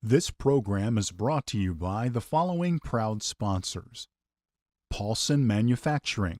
This program is brought to you by the following proud sponsors: Paulson Manufacturing,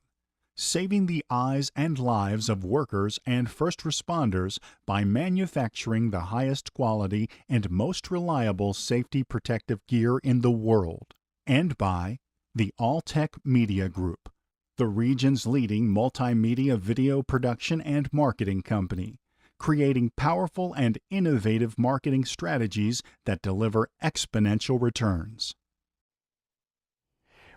saving the eyes and lives of workers and first responders by manufacturing the highest quality and most reliable safety protective gear in the world. And by the Alltech Media Group, the region's leading multimedia video production and marketing company, creating powerful and innovative marketing strategies that deliver exponential returns.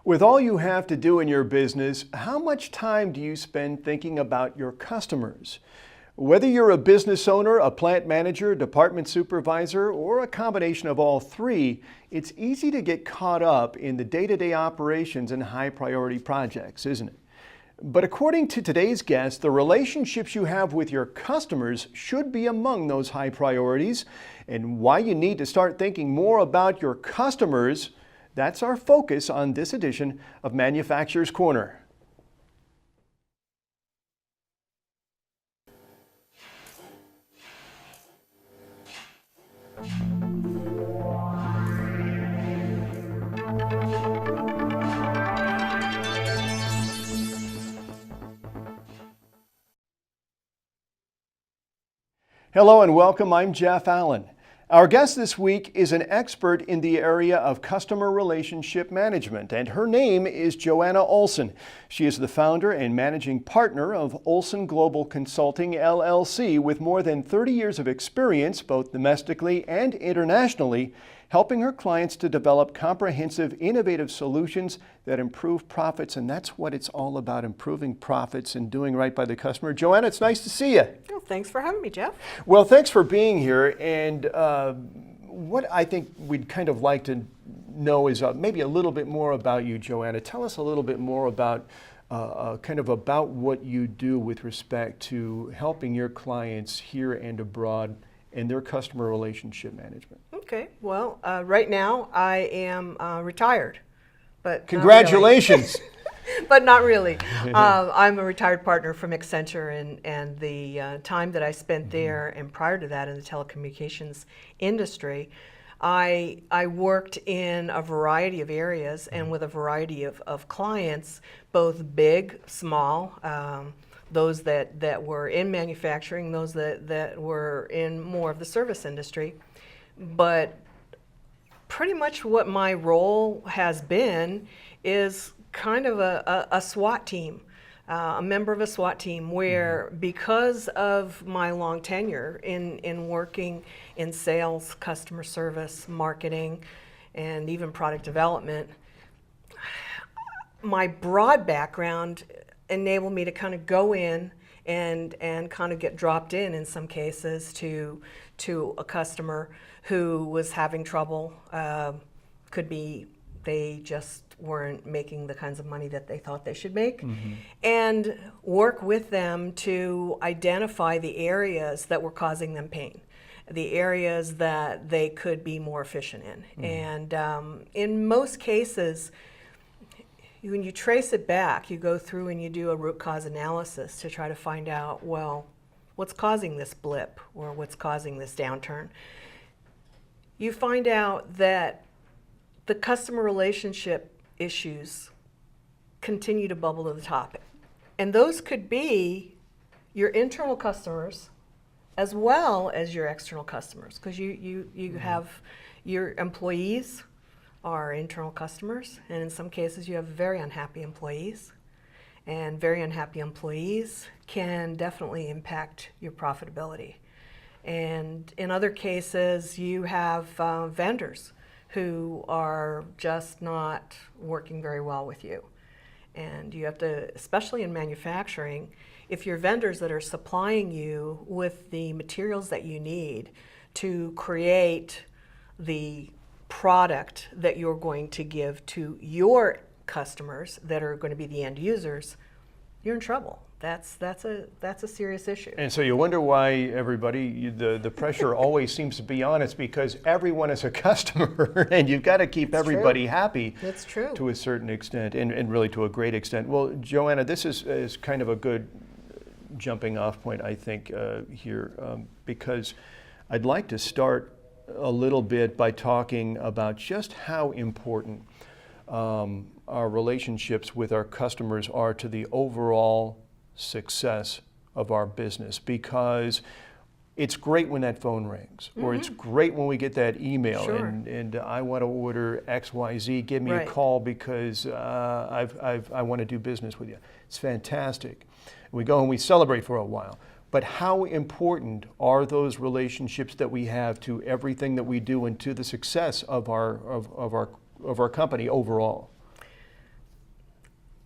With all you have to do in your business, how much time do you spend thinking about your customers? Whether you're a business owner, a plant manager, department supervisor, or a combination of all three, it's easy to get caught up in the day-to-day operations and high-priority projects, isn't it? But according to today's guest, the relationships you have with your customers should be among those high priorities. And why you need to start thinking more about your customers, that's our focus on this edition of Manufacturer's Corner. Hello and welcome. I'm Jeff Allen. Our guest this week is an expert in the area of customer relationship management, and her name is Joanna Olsen. She is the founder and managing partner of Olsen Global Consulting, LLC, with more than 30 years of experience, both domestically and internationally, helping her clients to develop comprehensive, innovative solutions that improve profits. And that's what it's all about, improving profits and doing right by the customer. Joanna, it's nice to see you. Oh, thanks for having me, Jeff. Well, thanks for being here. And what I think we'd kind of like to know is maybe a little bit more about you, Joanna. Tell us a little bit more about about what you do with respect to helping your clients here and abroad and their customer relationship management. Okay, well, right now I am retired, but congratulations. Not really. But not really. I'm a retired partner from Accenture, and the time that I spent there and prior to that in the telecommunications industry, I worked in a variety of areas and with a variety of clients, both big, small, those that were in manufacturing, those that were in more of the service industry. But pretty much what my role has been is kind of a SWAT team, a member of a SWAT team, where because of my long tenure in working in sales, customer service, marketing, and even product development, my broad background enabled me to kind of go in and kind of get dropped in some cases to a customer who was having trouble. Could be they just weren't making the kinds of money that they thought they should make, and work with them to identify the areas that were causing them pain, the areas that they could be more efficient in. And in most cases, when you trace it back, you go through and you do a root cause analysis to try to find out, well, what's causing this blip or what's causing this downturn. You find out that the customer relationship issues continue to bubble to the top. And those could be your internal customers as well as your external customers, because you have your employees are internal customers, and in some cases you have very unhappy employees, and very unhappy employees can definitely impact your profitability. And in other cases you have vendors who are just not working very well with you, and you have to, especially in manufacturing, if your vendors that are supplying you with the materials that you need to create the product that you're going to give to your customers that are going to be the end users, you're in trouble. That's a serious issue. And so you wonder why everybody, the pressure always seems to be on. It's because everyone is a customer, and you've got to keep everybody happy. That's true. To a certain extent, and really to a great extent. Well, Joanna, this is kind of a good jumping off point, I think, here, because I'd like to start a little bit by talking about just how important our relationships with our customers are to the overall success of our business, because it's great when that phone rings, or it's great when we get that email, Sure. and I want to order XYZ, give me Right. a call because I want to do business with you. It's fantastic. We go and we celebrate for a while. But how important are those relationships that we have to everything that we do and to the success of our company overall?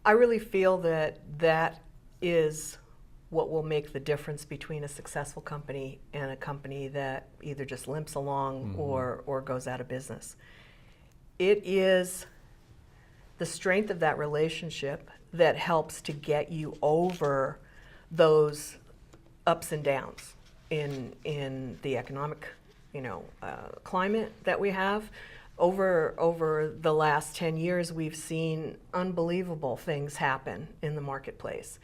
I really feel that that is what will make the difference between a successful company and a company that either just limps along or goes out of business. It is the strength of that relationship that helps to get you over those ups and downs in the economic, climate that we have. Over the last 10 years, we've seen unbelievable things happen in the marketplace.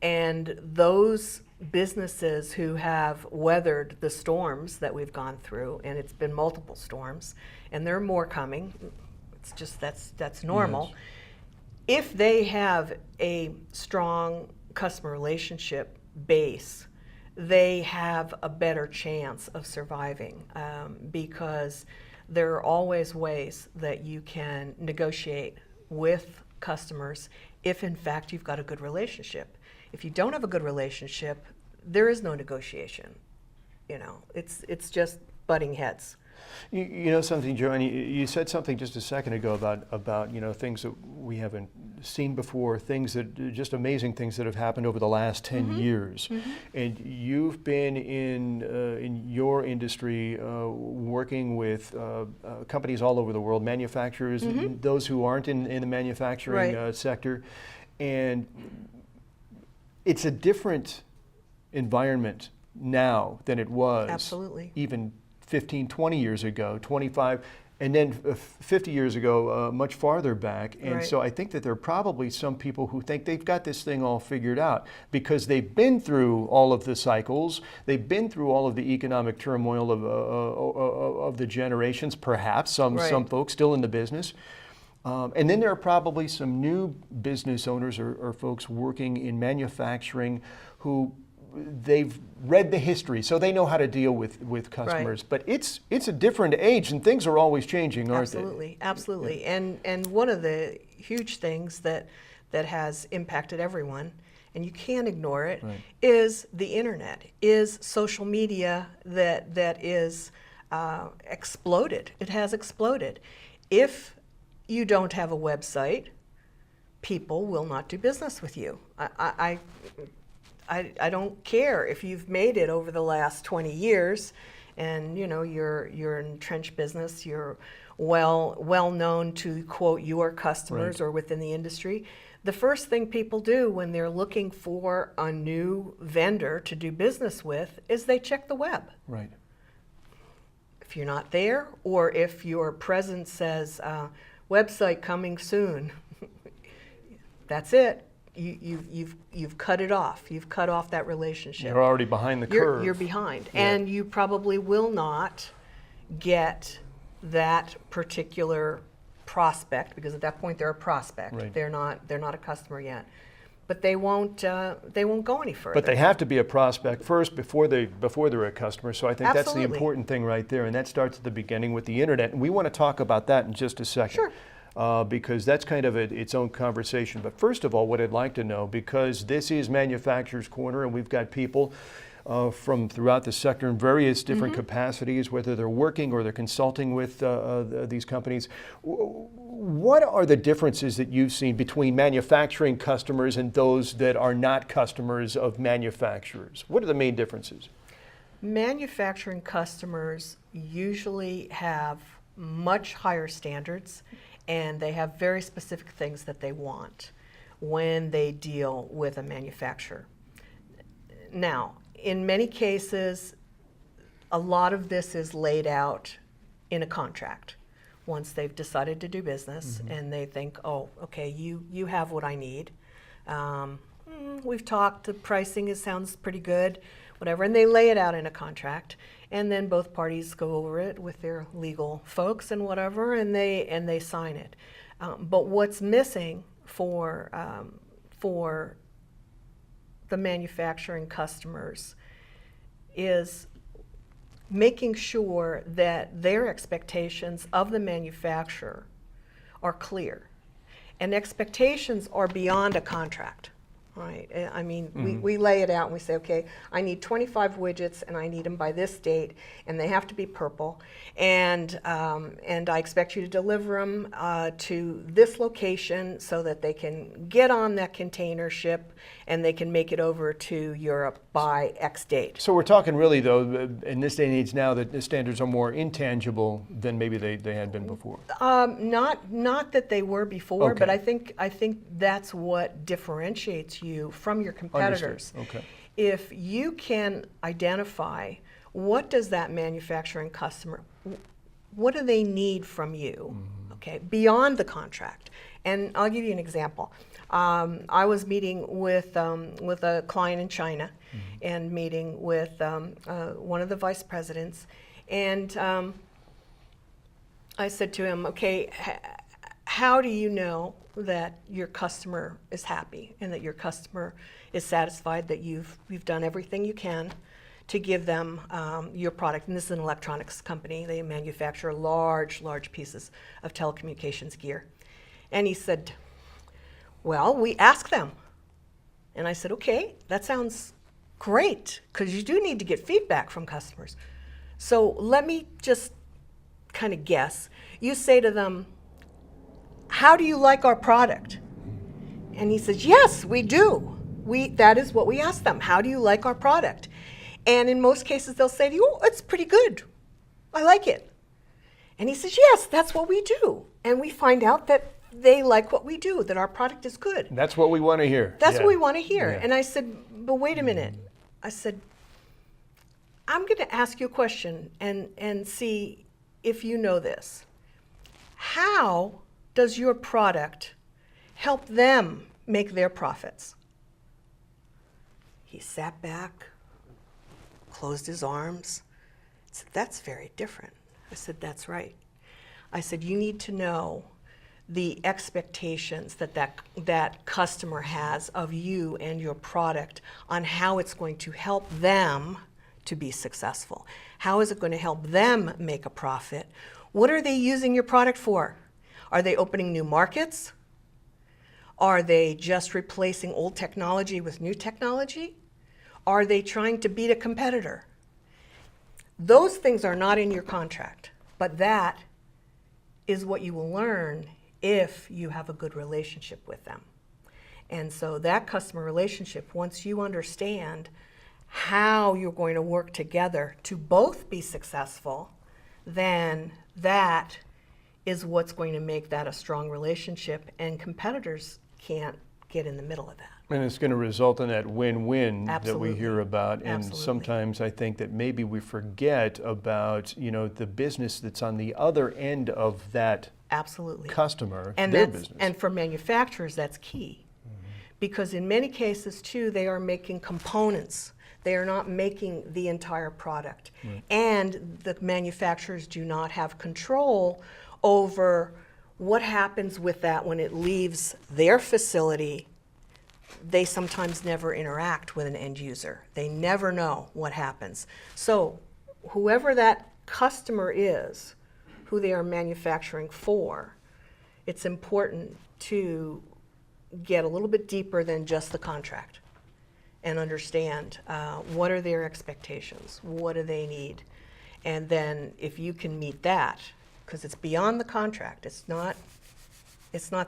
And those businesses who have weathered the storms that we've gone through, and it's been multiple storms, and there are more coming, it's just that's normal. Yes. If they have a strong customer relationship base, they have a better chance of surviving, because there are always ways that you can negotiate with customers if in fact you've got a good relationship. If you don't have a good relationship, there is no negotiation. It's just butting heads. You know something, Joanna, you said something just a second ago about things that we haven't seen before, things that just amazing things that have happened over the last 10 years. And you've been in your industry working with companies all over the world, manufacturers, those who aren't in the manufacturing Right. sector. And it's a different environment now than it was Absolutely. even 15, 20 years ago, 25, and then 50 years ago, much farther back. And Right. so I think that there are probably some people who think they've got this thing all figured out because they've been through all of the cycles, they've been through all of the economic turmoil of the generations, perhaps, some Right. folks still in the business. And then there are probably some new business owners or folks working in manufacturing who they've read the history, so they know how to deal with customers. But it's a different age, and things are always changing, aren't Absolutely, absolutely. And one of the huge things that has impacted everyone, and you can't ignore it, Right. is the internet, is social media that is exploded. It has exploded. If you don't have a website, people will not do business with you. I don't care if you've made it over the last 20 years and you're in trench business, you're well known to quote your customers Right. or within the industry. The first thing people do when they're looking for a new vendor to do business with is they check the web. Right. If you're not there, or if your presence says website coming soon, that's it. You've cut it off. You've cut off that relationship. You're already behind the curve. You're behind, Yeah. and you probably will not get that particular prospect, because at that point they're a prospect. Right. They're not a customer yet, but they won't go any further. But they have to be a prospect first before they're a customer. So I think that's the Absolutely. important thing right there, and that starts at the beginning with the internet. And we want to talk about that in just a second. Sure. Because that's kind of its own conversation. But first of all, what I'd like to know, because this is Manufacturers Corner and we've got people from throughout the sector in various different capacities, whether they're working or they're consulting with these companies, what are the differences that you've seen between manufacturing customers and those that are not customers of manufacturers? What are the main differences? Manufacturing customers usually have much higher standards, and they have very specific things that they want when they deal with a manufacturer. Now, in many cases, a lot of this is laid out in a contract. Once they've decided to do business and they think, oh, okay, you have what I need. We've talked, the pricing sounds pretty good, whatever, and they lay it out in a contract. and then both parties go over it with their legal folks and whatever, and they sign it. But what's missing for the manufacturing customers is making sure that their expectations of the manufacturer are clear. And expectations are beyond a contract, right? I mean, we lay it out and we say, okay, I need 25 widgets and I need them by this date, and they have to be purple, and I expect you to deliver them to this location so that they can get on that container ship and they can make it over to Europe by X date. So we're talking really, though, in this day and age now, that the standards are more intangible than maybe they had been before. Not that they were before, Okay. but I think that's what differentiates you from your competitors. Understood. Okay. If you can identify what does that manufacturing customer, what do they need from you, okay, beyond the contract. And I'll give you an example. I was meeting with a client in China, and meeting with one of the vice presidents, and I said to him, okay, how do you know that your customer is happy and that your customer is satisfied, that you've done everything you can to give them your product? And this is an electronics company. They manufacture large pieces of telecommunications gear. And he said, well, we ask them. And I said, okay, that sounds great, because you do need to get feedback from customers. So let me just kind of guess. You say to them, how do you like our product? And he says, yes, we do. That is what we ask them. How do you like our product? And in most cases, they'll say to you, oh, it's pretty good. I like it. And he says, yes, that's what we do. And we find out that they like what we do, that our product is good. That's what we want to hear. That's Yeah. what we want to hear. Yeah. And I said, but wait a minute. I said, I'm going to ask you a question and see if you know this. How does your product help them make their profits? He sat back, closed his arms, said, that's very different. I said, that's right. I said, you need to know the expectations that customer has of you and your product, on how it's going to help them to be successful. How is it going to help them make a profit? What are they using your product for? Are they opening new markets? Are they just replacing old technology with new technology? Are they trying to beat a competitor? Those things are not in your contract, but that is what you will learn if you have a good relationship with them. And so that customer relationship, once you understand how you're going to work together to both be successful, then that is what's going to make that a strong relationship, and competitors can't get in the middle of that. And it's going to result in that win-win that we Absolutely. hear about. And Absolutely. sometimes I think that maybe we forget about, the business that's on the other end of that Absolutely. customer, And their that's, business. and for manufacturers, that's key. Because in many cases, too, they are making components. They are not making the entire product. And the manufacturers do not have control over what happens with that when it leaves their facility. They sometimes never interact with an end user. They never know what happens. So whoever that customer is, who they are manufacturing for, it's important to get a little bit deeper than just the contract and understand what are their expectations, what do they need, and then if you can meet that, because it's beyond the contract, it's not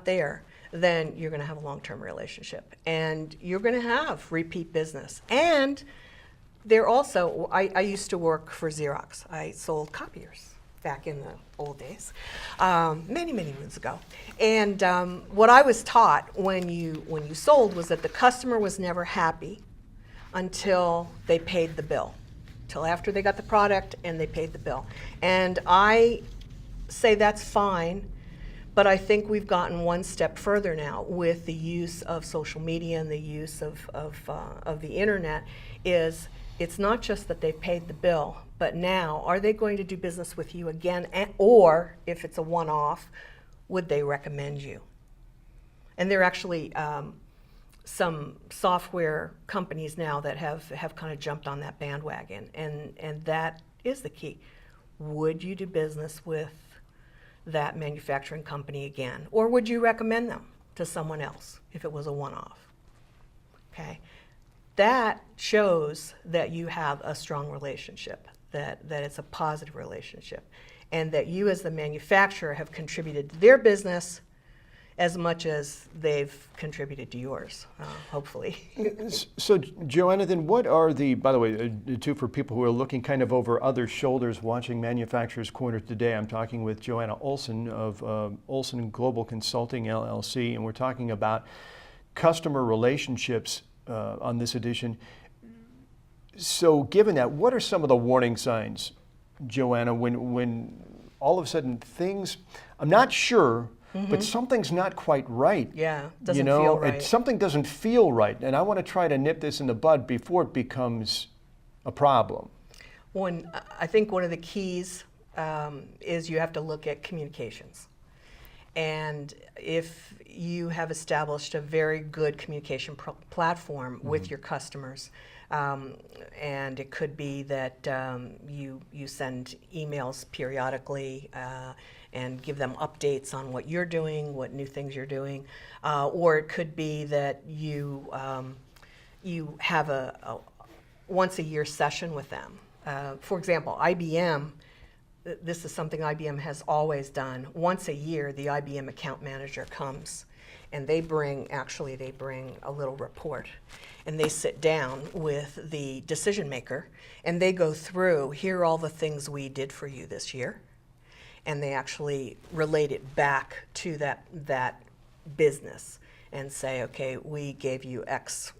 there, then you're going to have a long-term relationship, and you're going to have repeat business. And they're also, I used to work for Xerox. I sold copiers back in the old days, many moons ago. And what I was taught when you sold was that the customer was never happy until they paid the bill, till after they got the product and they paid the bill. And I say that's fine, but I think we've gotten one step further now with the use of social media and the use of the internet, is it's not just that they've paid the bill, but now are they going to do business with you again? Or if it's a one-off, would they recommend you? And there are actually some software companies now that have kind of jumped on that bandwagon, and that is the key. Would you do business with that manufacturing company again? Or would you recommend them to someone else if it was a one-off? Okay. That shows that you have a strong relationship, that it's a positive relationship, and that you as the manufacturer have contributed to their business as much as they've contributed to yours, hopefully. So, Joanna, then what are the, by the way, too, for people who are looking kind of over other shoulders watching Manufacturers Corner today, I'm talking with Joanna Olsen of Olsen Global Consulting, LLC, and we're talking about customer relationships on this edition. So given that, what are some of the warning signs, Joanna, when all of a sudden things, I'm not sure, but something's not quite right. Yeah, doesn't feel right. Something doesn't feel right, and I want to try to nip this in the bud before it becomes a problem. I think one of the keys is you have to look at communications. And if you have established a very good communication platform with your customers, and it could be that you send emails periodically and give them updates on what you're doing, what new things you're doing, or it could be that you have a once a year session with them. For example, IBM. This is something IBM has always done. Once a year, the IBM account manager comes, and they bring a little report, and they sit down with the decision maker, and they go through, here are all the things we did for you this year, and they actually relate it back to that business and say, okay, we gave you X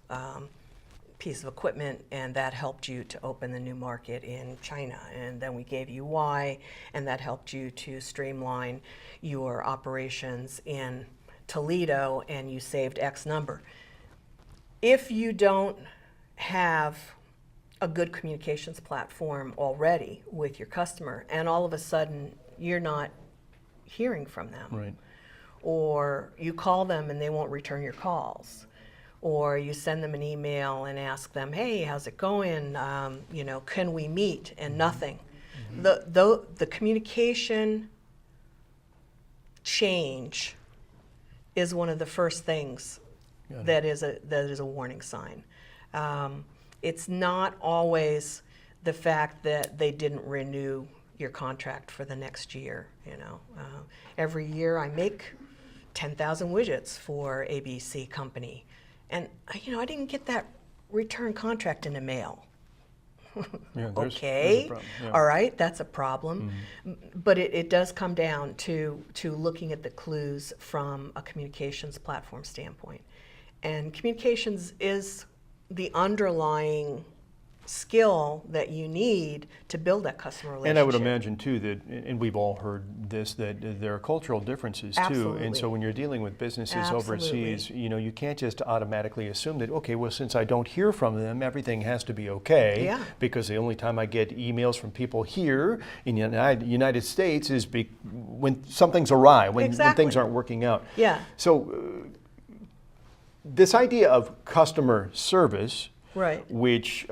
piece of equipment, and that helped you to open the new market in China, and then we gave you Y, and that helped you to streamline your operations in Toledo, and you saved X number. If you don't have a good communications platform already with your customer, and all of a sudden you're not hearing from them, right, or you call them and they won't return your calls, or you send them an email and ask them, hey, how's it going? Can we meet? And nothing. The communication change is one of the first things that is a warning sign. It's not always the fact that they didn't renew your contract for the next year. Every year I make 10,000 widgets for ABC company. And I didn't get that return contract in the mail. Yeah, okay, there's a problem. Yeah. All right, that's a problem. But it does come down to looking at the clues from a communications platform standpoint. And communications is the underlying skill that you need to build that customer relationship. And I would imagine too that, and we've all heard this, that there are cultural differences too. And so when you're dealing with businesses overseas, you can't just automatically assume that, okay, well, since I don't hear from them, everything has to be okay. Yeah. Because the only time I get emails from people here in the United States is when something's awry, when things aren't working out. Yeah. So this idea of customer service, right, which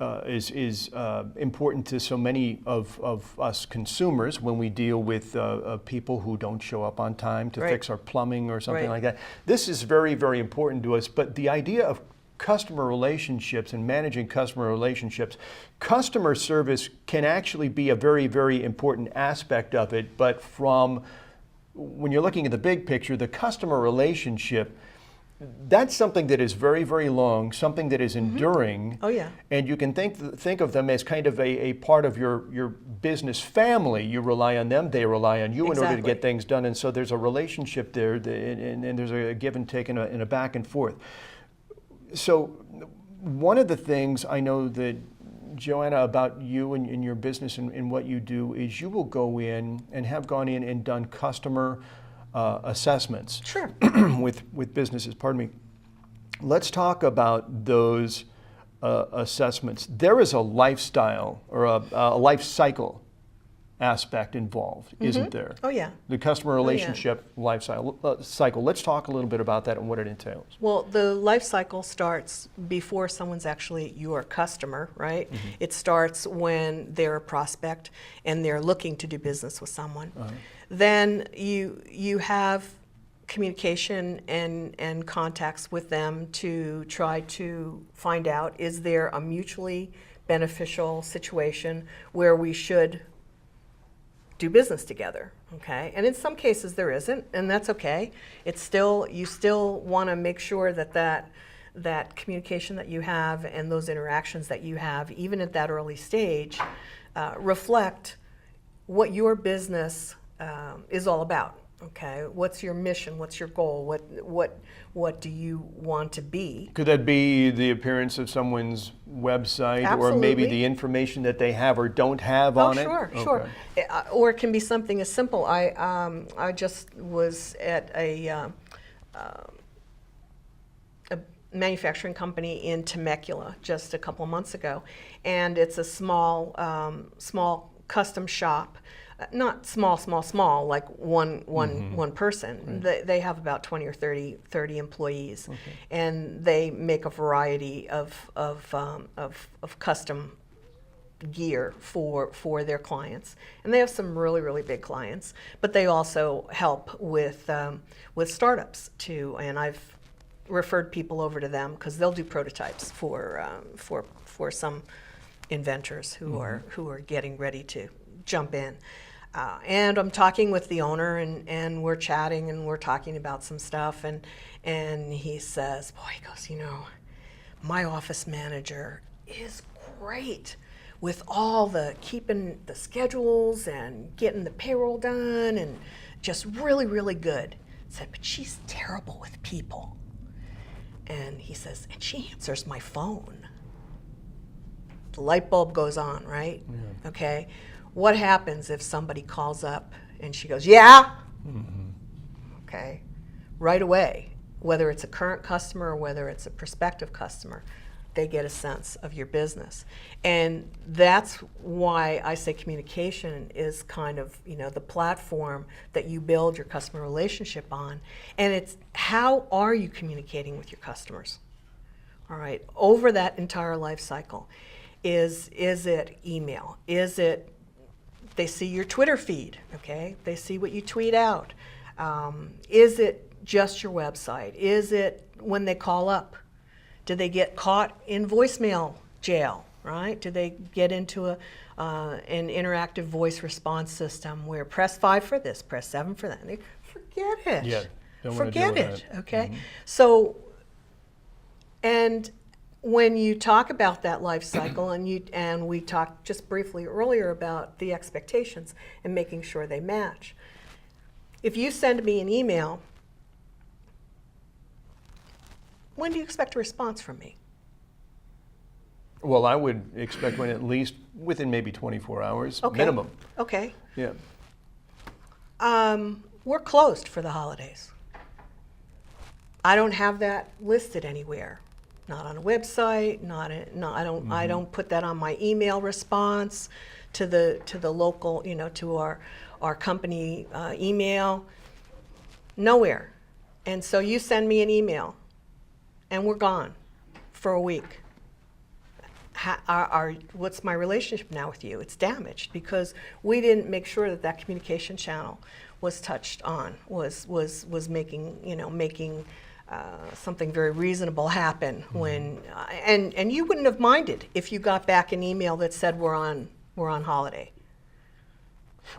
is important to so many of us consumers when we deal with people who don't show up on time to fix our plumbing or something like that. This is very, very important to us. But the idea of customer relationships and managing customer relationships, customer service can actually be a very, very important aspect of it. But when you're looking at the big picture, the customer relationship, that's something that is very, very long, something that is enduring. Oh, yeah. And you can think of them as kind of a part of your business family. You rely on them, they rely on you in order to get things done. And so there's a relationship there, and there's a give and take and a back and forth. So one of the things I know that, Joanna, about you and your business and what you do is you will go in and have gone in and done customer assessments. Sure. with businesses. Pardon me. Let's talk about those assessments, there is a lifestyle or a life cycle aspect involved, isn't there? Oh, yeah. The customer yeah. relationship cycle. Let's talk a little bit about that and what it entails. Well, the life cycle starts before someone's actually your customer, right? It starts when they're a prospect and they're looking to do business with someone. Then you have communication and contacts with them to try to find out, is there a mutually beneficial situation where we should do business together, okay? And in some cases there isn't, and that's okay. It's still, you still want to make sure that that communication that you have and those interactions that you have, even at that early stage, reflect what your business is all about. Okay, what's your mission? What's your goal? What do you want to be? Could that be the appearance of someone's website, Absolutely. or maybe the information that they have or don't have on it? Sure, Okay. sure. Or it can be something as simple. I just was at a manufacturing company in Temecula just a couple of months ago, and it's a small custom shop. Not small, like one person. Right. They have about 20 or 30 employees, and they make a variety of custom gear for their clients. And they have some really big clients, but they also help with startups too. And I've referred people over to them because they'll do prototypes for some inventors who are getting ready to jump in. And I'm talking with the owner, and we're chatting, and we're talking about some stuff, and he says, boy, he goes, my office manager is great with all the keeping the schedules and getting the payroll done, and just really good. I said, but she's terrible with people. And he says, and she answers my phone. The light bulb goes on, right? Yeah. Okay. What happens if somebody calls up and she goes, yeah? Okay. Right away, whether it's a current customer or whether it's a prospective customer, they get a sense of your business. And that's why I say communication is kind of, the platform that you build your customer relationship on. And it's how are you communicating with your customers? All right, over that entire life cycle. Is it email? Is it they see your Twitter feed, okay? They see what you tweet out. Is it just your website? Is it when they call up? Do they get caught in voicemail jail, right? Do they get into an interactive voice response system where press 5 for this, press 7 for that? Forget it. Yeah, forget it, okay? So, and when you talk about that life cycle, and we talked just briefly earlier about the expectations and making sure they match. If you send me an email, when do you expect a response from me? Well, I would expect one at least within maybe 24 hours, minimum. Okay. Yeah. We're closed for the holidays. I don't have that listed anywhere. Not on a website. I don't put that on my email response to the local, to our company email. Nowhere. And so you send me an email, and we're gone for a week. What's my relationship now with you? It's damaged because we didn't make sure that communication channel was touched on, was making something very reasonable happen when, and you wouldn't have minded if you got back an email that said we're on holiday.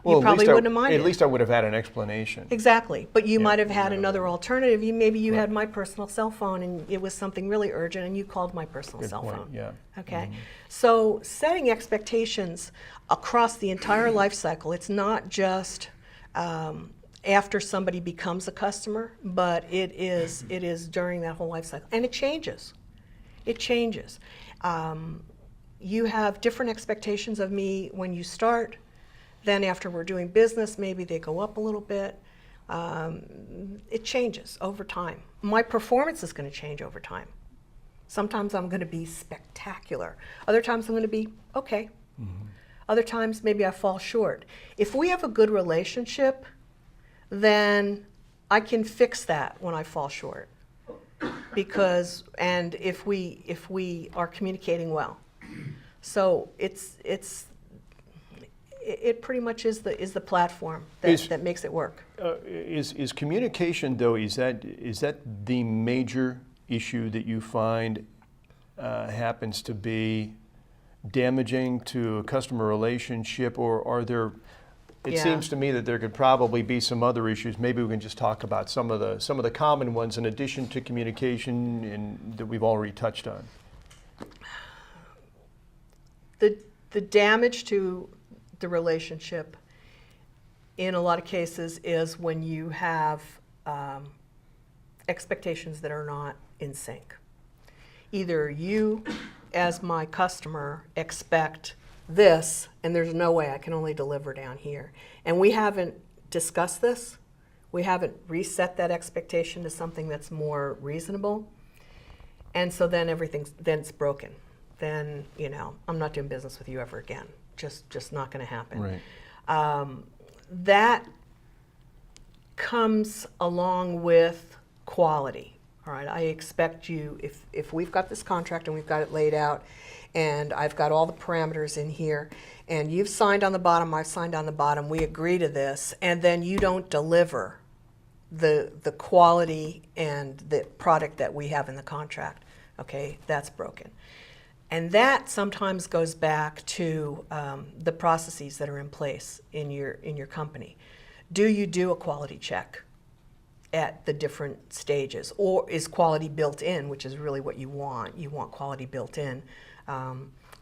Well, you probably wouldn't have minded. At least I would have had an explanation. Exactly, but you might have had another alternative. Maybe you had my personal cell phone and it was something really urgent and you called my personal cell phone. Yeah. Okay, so setting expectations across the entire life cycle, it's not just after somebody becomes a customer, but it is during that whole life cycle, and it changes. It changes. You have different expectations of me when you start. Then after we're doing business, maybe they go up a little bit. It changes over time. My performance is going to change over time. Sometimes I'm going to be spectacular. Other times I'm going to be okay. Other times maybe I fall short. If we have a good relationship, then I can fix that when I fall short. Because, and if we are communicating well. So it pretty much is the platform that makes it work. Is communication, though, is that the major issue that you find happens to be damaging to a customer relationship, or are there? It seems to me that there could probably be some other issues. Maybe we can just talk about some of the common ones in addition to communication and that we've already touched on. The damage to the relationship in a lot of cases is when you have expectations that are not in sync. Either you, as my customer, expect this, and there's no way, I can only deliver down here. And we haven't discussed this. We haven't reset that expectation to something that's more reasonable. And so then then it's broken. Then, I'm not doing business with you ever again. Just not going to happen. Right. That comes along with quality. All right, I expect you, if we've got this contract and we've got it laid out, and I've got all the parameters in here, and you've signed on the bottom, I've signed on the bottom, we agree to this, and then you don't deliver the quality and the product that we have in the contract, okay, that's broken. And that sometimes goes back to the processes that are in place in your company. Do you do a quality check at the different stages, or is quality built in, which is really what you want? You want quality built in.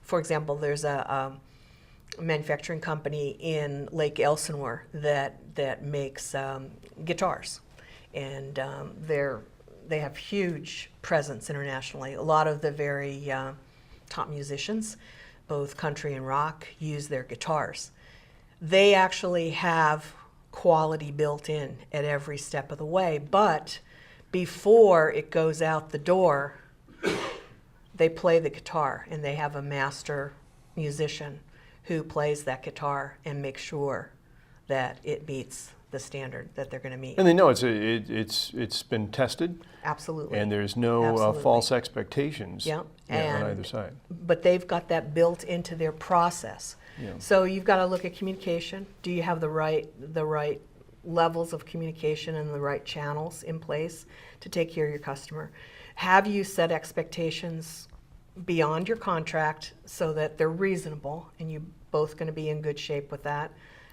For example, there's a manufacturing company in Lake Elsinore that makes guitars, and they have huge presence internationally. A lot of the very top musicians, both country and rock, use their guitars. They actually have quality built in at every step of the way, but before it goes out the door, they play the guitar, and they have a master musician who plays that guitar and makes sure that it meets the standard that they're going to meet. And they know it's been tested. Absolutely. And there's no false expectations on either side. But they've got that built into their process. Yeah. So you've got to look at communication. Do you have the right levels of communication and the right channels in place to take care of your customer? Have you set expectations beyond your contract so that they're reasonable and you're both going to be in good shape with that?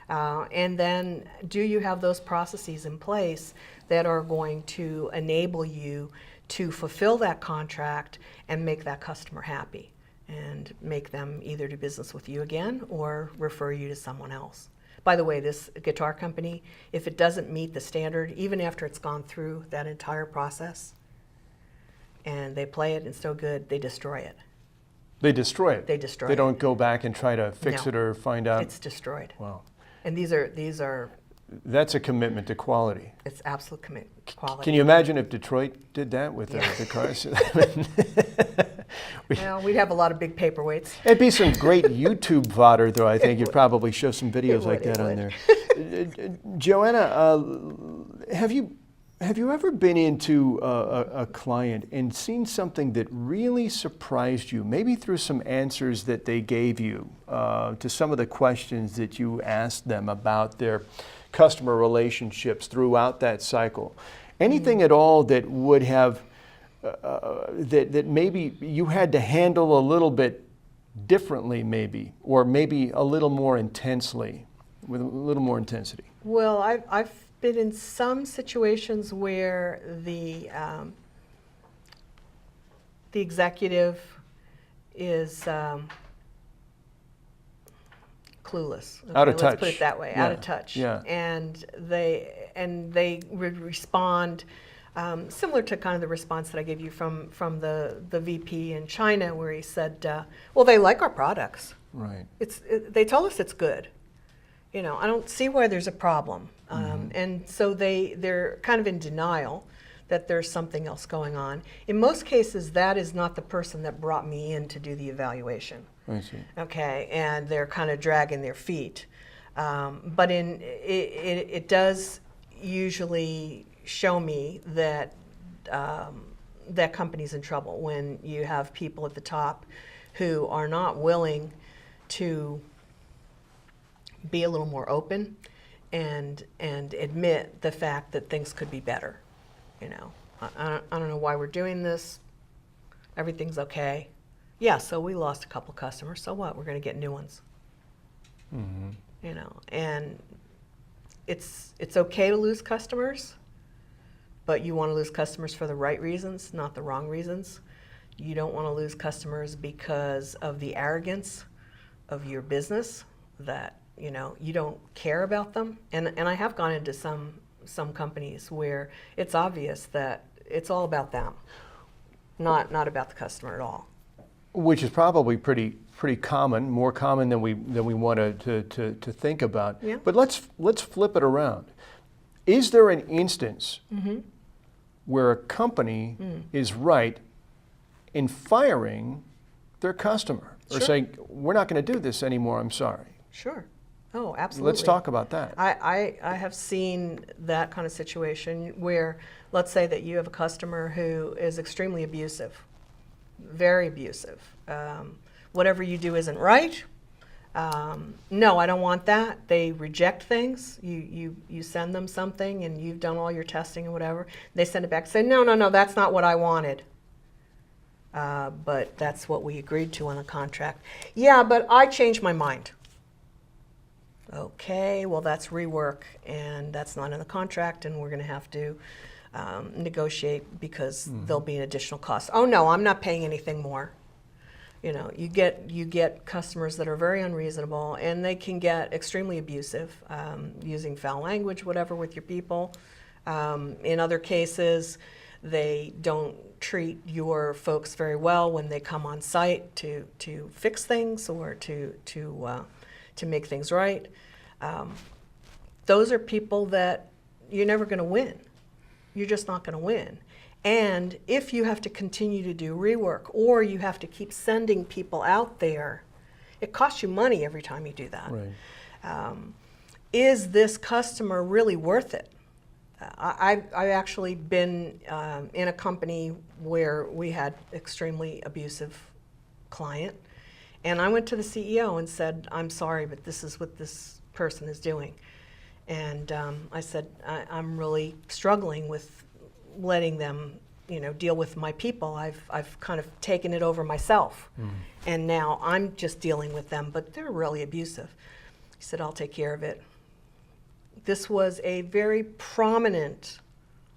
And then do you have those processes in place that are going to enable you to fulfill that contract and make that customer happy and make them either do business with you again or refer you to someone else? By the way, this guitar company, if it doesn't meet the standard, even after it's gone through that entire process and they play it and it's so good, they destroy it. They destroy it? They destroy it. They don't go back and try to fix it or find out? It's destroyed. Wow. And these are. That's a commitment to quality. It's absolute commitment to quality. Can you imagine if Detroit did that with the cars? Well, we'd have a lot of big paperweights. It'd be some great YouTube fodder, though. I think you'd probably show some videos like that on there. Joanna, have you ever been into a client and seen something that really surprised you, maybe through some answers that they gave you to some of the questions that you asked them about their customer relationships throughout that cycle? Anything at all that would have, that maybe you had to handle a little bit differently maybe, or maybe a little more intensely, with a little more intensity? Well, I've been in some situations where the executive is clueless. Okay, out of touch. Let's put it that way. Yeah. Out of touch. Yeah. And they would respond similar to kind of the response that I gave you from the VP in China, where he said, "Well, they like our products. Right. They told us it's good. I don't see why there's a problem." And so they're kind of in denial that there's something else going on. In most cases, that is not the person that brought me in to do the evaluation. I see. Okay, and they're kind of dragging their feet. But it does usually show me that that company's in trouble when you have people at the top who are not willing to be a little more open and admit the fact that things could be better. You know, I don't know why we're doing this. Everything's okay. Yeah, so we lost a couple customers. So what? We're going to get new ones. Mm-hmm. You know, and it's okay to lose customers, but you want to lose customers for the right reasons, not the wrong reasons. You don't want to lose customers because of the arrogance of your business, that, you know, you don't care about them. And I have gone into some companies where it's obvious that it's all about them, not about the customer at all. Which is probably pretty common, more common than we want to think about. Yeah. But let's flip it around. Is there an instance where a company is right in firing their customer, or Sure. saying, we're not going to do this anymore, I'm sorry? Sure. Oh, absolutely. Let's talk about that. I have seen that kind of situation where, let's say that you have a customer who is extremely abusive, very abusive. Whatever you do isn't right. No, I don't want that. They reject things. You send them something and you've done all your testing and whatever. They send it back and say, no, that's not what I wanted. But that's what we agreed to on the contract. Yeah, but I changed my mind. Okay, well, that's rework, and that's not in the contract, and we're going to have to negotiate because there'll be an additional cost. Oh no, I'm not paying anything more. You know, you get customers that are very unreasonable, and they can get extremely abusive, using foul language, whatever, with your people. In other cases, they don't treat your folks very well when they come on site to fix things or to make things right. Those are people that you're never going to win. You're just not going to win. And if you have to continue to do rework, or you have to keep sending people out there, it costs you money every time you do that. Right. Is this customer really worth it? I've actually been in a company where we had extremely abusive client, and I went to the CEO and said, I'm sorry, but this is what this person is doing. And I said, I'm really struggling with letting them, you know, deal with my people. I've kind of taken it over myself, and now I'm just dealing with them, but they're really abusive. He said, I'll take care of it. This was a very prominent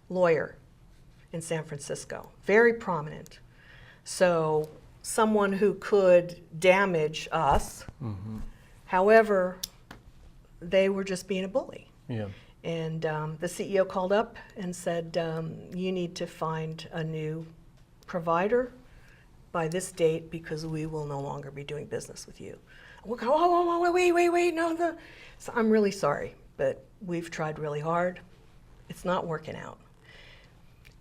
lawyer in San Francisco, very prominent. So someone who could damage us. However, they were just being a bully. Yeah. And the CEO called up and said, you need to find a new provider by this date because we will no longer be doing business with you. We'll go, oh, wait, no. So I'm really sorry, but we've tried really hard. It's not working out.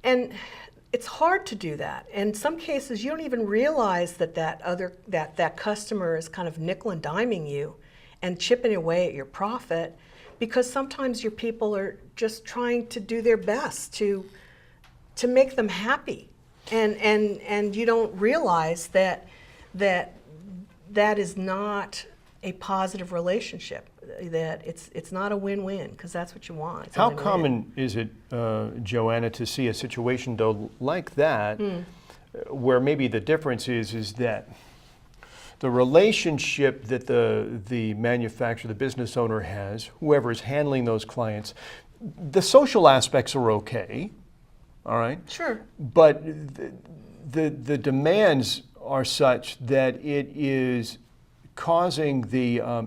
And it's hard to do that. In some cases, you don't even realize that customer is kind of nickel and diming you and chipping away at your profit, because sometimes your people are just trying to do their best to make them happy, and you don't realize that is not a positive relationship, that it's not a win-win, because that's what you want. It's a How win-win. common is it, Joanna, to see a situation though like that, where maybe the difference is that the relationship that the manufacturer, the business owner has, whoever is handling those clients, the social aspects are okay, all right? Sure. But the demands are such that it is causing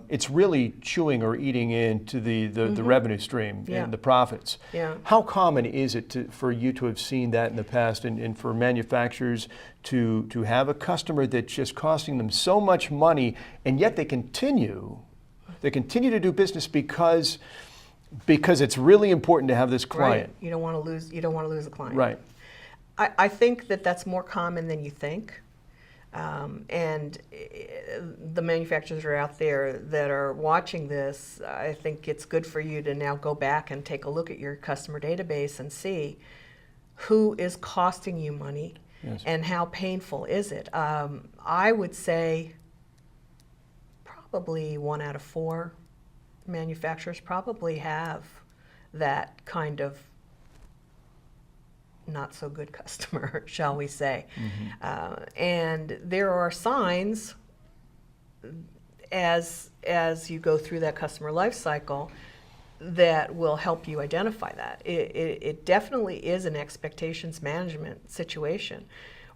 it's really chewing or eating into the revenue stream and the profits. Yeah. How common is it for you to have seen that in the past, and for manufacturers to have a customer that's just costing them so much money, and yet they continue to do business because it's really important to have this client? Right. You don't want to lose a client. Right. I think that that's more common than you think. And the manufacturers are out there that are watching this. I think it's good for you to now go back and take a look at your customer database and see who is costing you money. Yes. And how painful is it. I would say probably 1 out of 4 manufacturers probably have that kind of not so good customer, shall we say. And there are signs as you go through that customer life cycle that will help you identify that. It definitely is an expectations management situation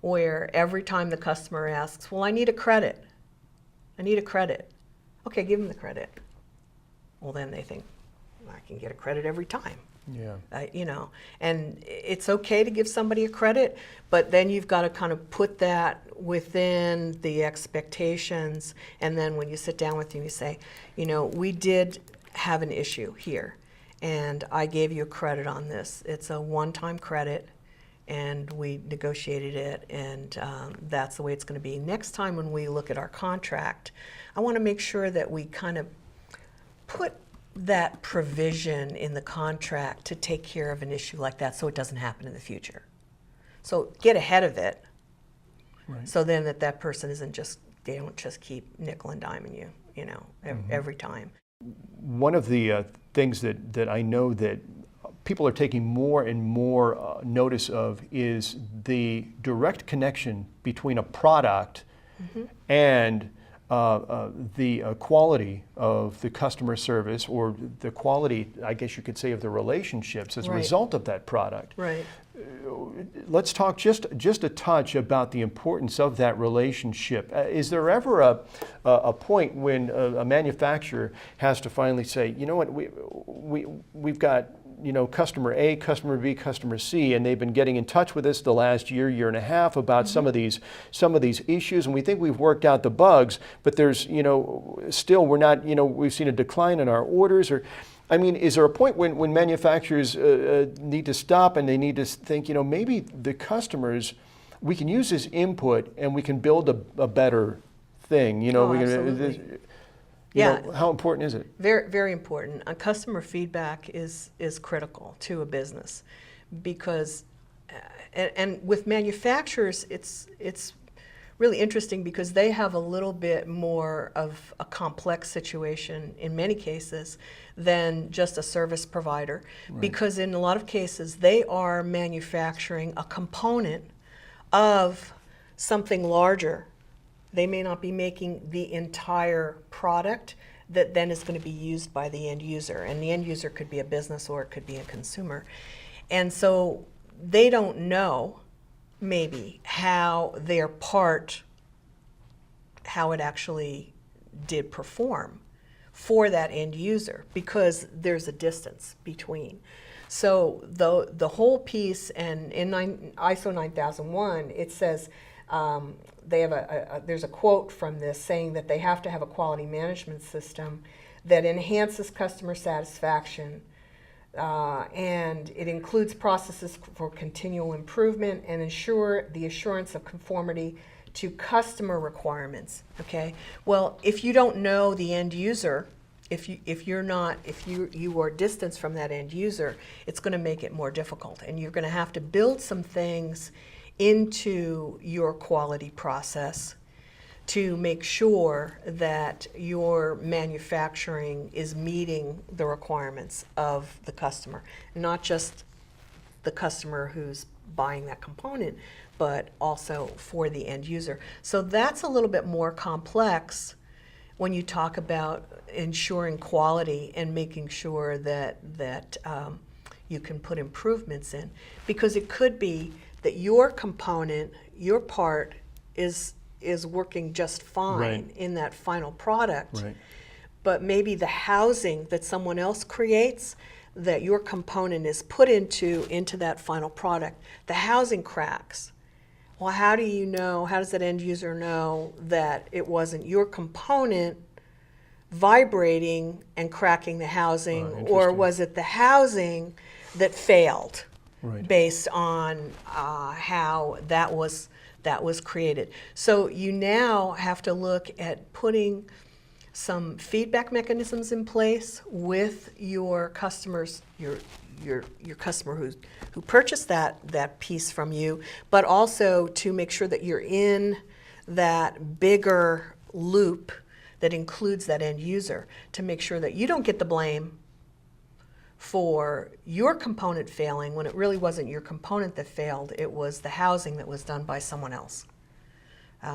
where every time the customer asks, well, I need a credit. Okay, give them the credit. Well, then they think, I can get a credit every time. Yeah. And it's okay to give somebody a credit, but then you've got to kind of put that within the expectations. And then when you sit down with them, you say, we did have an issue here, and I gave you a credit on this. It's a one-time credit, and we negotiated it, and that's the way it's going to be. Next time when we look at our contract, I want to make sure that we kind of put that provision in the contract to take care of an issue like that so it doesn't happen in the future. So get ahead of it, Right. so then that person they don't just keep nickel and diming you, every time. One of the things that I know that people are taking more and more notice of is the direct connection between a product and the quality of the customer service, or the quality, I guess you could say, of the relationships as a Right. result of that product. Right. Let's talk just a touch about the importance of that relationship. Is there ever a point when a manufacturer has to finally say, you know what, we've got customer A, customer B, customer C, and they've been getting in touch with us the last year and a half about some of these issues, and we think we've worked out the bugs, but there's still we're not we've seen a decline in our orders, or is there a point when manufacturers need to stop and they need to think, maybe the customers, we can use this input and we can build a better thing, Absolutely. How important is it? Very, very important. Customer feedback is critical to a business, because, and with manufacturers, it's really interesting because they have a little bit more of a complex situation in many cases than just a service provider, Right. because in a lot of cases they are manufacturing a component of something larger. They may not be making the entire product that then is going to be used by the end user. And the end user could be a business or it could be a consumer. And so they don't know maybe how their part, how it actually did perform for that end user, because there's a distance between. So the whole piece, and in ISO 9001, it says, they have there's a quote from this saying that they have to have a quality management system that enhances customer satisfaction, and it includes processes for continual improvement and ensure the assurance of conformity to customer requirements. Okay. Well, if you don't know the end user, if you are distanced from that end user, it's going to make it more difficult, and you're going to have to build some things into your quality process to make sure that your manufacturing is meeting the requirements of the customer, not just the customer who's buying that component, but also for the end user. So that's a little bit more complex when you talk about ensuring quality and making sure that you can put improvements in, because it could be that your component, your part, is working just fine Right. in that final product, Right. but maybe the housing that someone else creates, that your component is put into that final product, the housing cracks. Well, how does that end user know that it wasn't your component vibrating and cracking the housing, or interesting. was it the housing that failed? Right. based on how that was created. So you now have to look at putting some feedback mechanisms in place with your customers, your customer who purchased that piece from you, but also to make sure that you're in that bigger loop that includes that end user, to make sure that you don't get the blame for your component failing when it really wasn't your component that failed, it was the housing that was done by someone else. So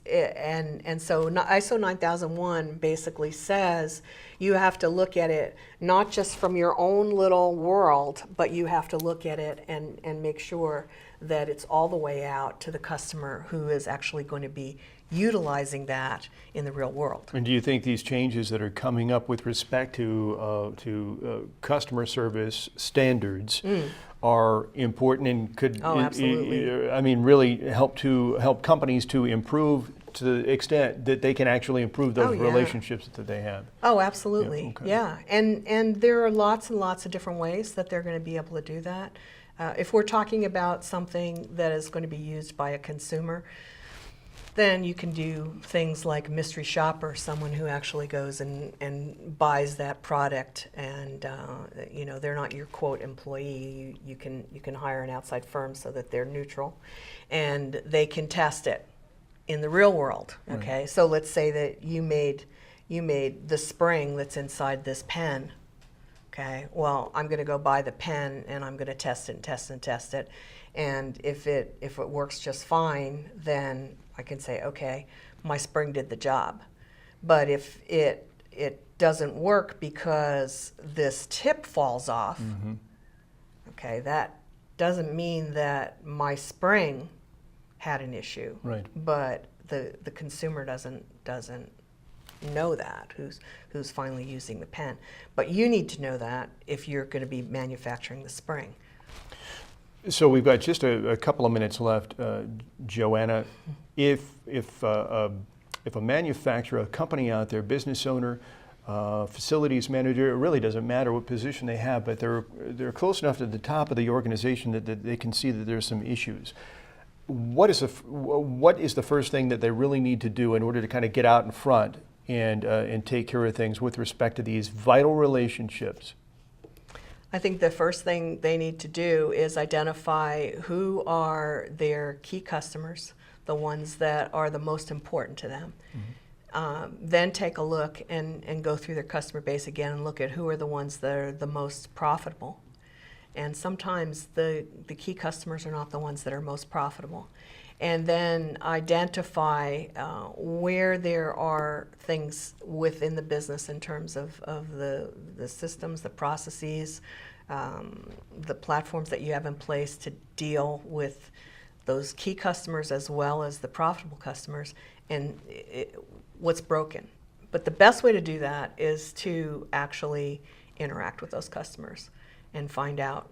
ISO 9001 basically says you have to look at it not just from your own little world, but you have to look at it and make sure that it's all the way out to the customer who is actually going to be utilizing that in the real world. And do you think these changes that are coming up with respect to customer service standards are important and could, absolutely. I mean, really help companies to improve to the extent that they can actually improve those relationships that they have? Oh, absolutely. Yeah, okay. Yeah. And there are lots and lots of different ways that they're going to be able to do that. If we're talking about something that is going to be used by a consumer, then you can do things like mystery shopper, someone who actually goes and buys that product, and they're not your quote employee. You can hire an outside firm so that they're neutral, and they can test it in the real world. Okay, so let's say that you made the spring that's inside this pen. Okay, well, I'm going to go buy the pen and I'm going to test it and test it and test it, and if it works just fine, then I can say, okay, my spring did the job. But if it doesn't work because this tip falls off, okay, that doesn't mean that my spring had an issue. Right. But the consumer doesn't know that, who's finally using the pen. But you need to know that if you're going to be manufacturing the spring. So we've got just a couple of minutes left, Joanna. If a manufacturer, a company out there, business owner, facilities manager, it really doesn't matter what position they have, but they're close enough to the top of the organization that they can see that there's some issues. What is the first thing that they really need to do in order to kind of get out in front and take care of things with respect to these vital relationships? I think the first thing they need to do is identify who are their key customers, the ones that are the most important to them. Then take a look and go through their customer base again and look at who are the ones that are the most profitable. And sometimes the key customers are not the ones that are most profitable. And then identify where there are things within the business in terms of the systems, the processes, the platforms that you have in place to deal with those key customers as well as the profitable customers, and what's broken. But the best way to do that is to actually interact with those customers and find out,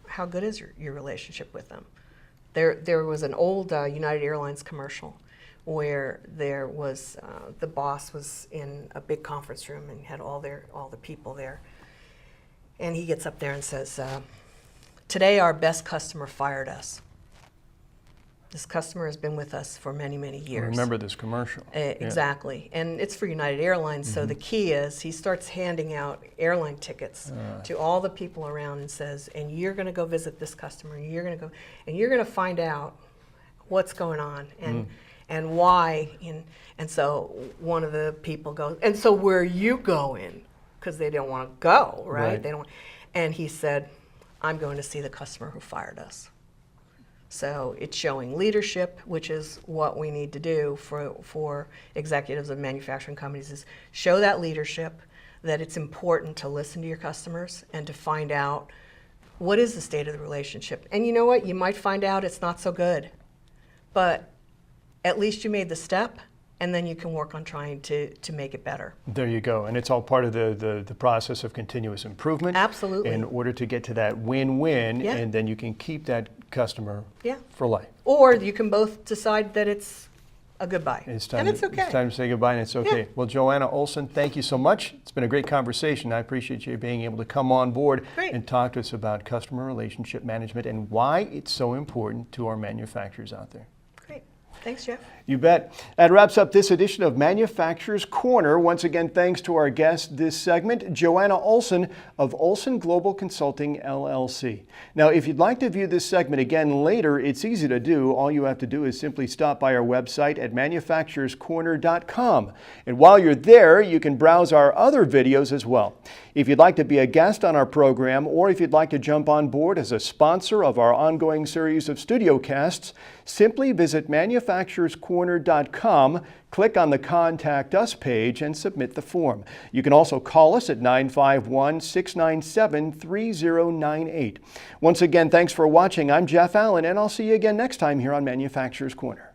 how good is your relationship with them. There was an old United Airlines commercial where there was the boss was in a big conference room and had all the people there, and he gets up there and says, "Today our best customer fired us. This customer has been with us for many, many years." I remember this commercial. Exactly. And it's for United Airlines, so the key is he starts handing out airline tickets to all the people around and says, and you're going to go visit this customer, and you're going to go, and you're going to find out what's going on and why. And so one of the people goes, and so where are you going? Because they don't want to go, right? They don't. And he said, I'm going to see the customer who fired us. So it's showing leadership, which is what we need to do for executives of manufacturing companies, is show that leadership, that it's important to listen to your customers and to find out what is the state of the relationship. And you know what? You might find out it's not so good, but at least you made the step, and then you can work on trying to make it better. There you go. And it's all part of the process of continuous improvement. Absolutely. In order to get to that win-win, Yeah. and then you can keep that customer Yeah. for life. Or you can both decide that it's a goodbye. It's time, and it's okay. It's time to say goodbye, and it's okay. Yeah. Well, Joanna Olsen, thank you so much. It's been a great conversation. I appreciate you being able to come on board Great. and talk to us about customer relationship management and why it's so important to our manufacturers out there. Great. Thanks, Jeff. You bet. That wraps up this edition of Manufacturer's Corner. Once again, thanks to our guest this segment, Joanna Olsen of Olsen Global Consulting, LLC. Now, if you'd like to view this segment again later, it's easy to do. All you have to do is simply stop by our website at manufacturerscorner.com. And while you're there, you can browse our other videos as well. If you'd like to be a guest on our program, or if you'd like to jump on board as a sponsor of our ongoing series of studio casts, simply visit manufacturerscorner.com, click on the Contact Us page, and submit the form. You can also call us at 951-697-3098. Once again, thanks for watching. I'm Jeff Allen, and I'll see you again next time here on Manufacturer's Corner.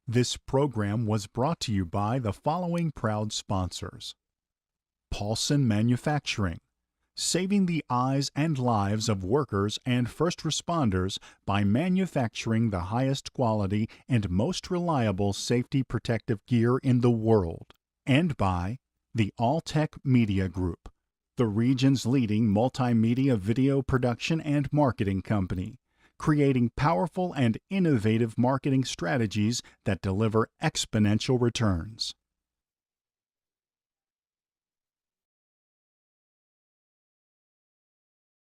This program was brought to you by the following proud sponsors: Paulson Manufacturing, saving the eyes and lives of workers and first responders by manufacturing the highest quality and most reliable safety protective gear in the world. And by the Alltech Media Group, the region's leading multimedia video production and marketing company, creating powerful and innovative marketing strategies that deliver exponential returns.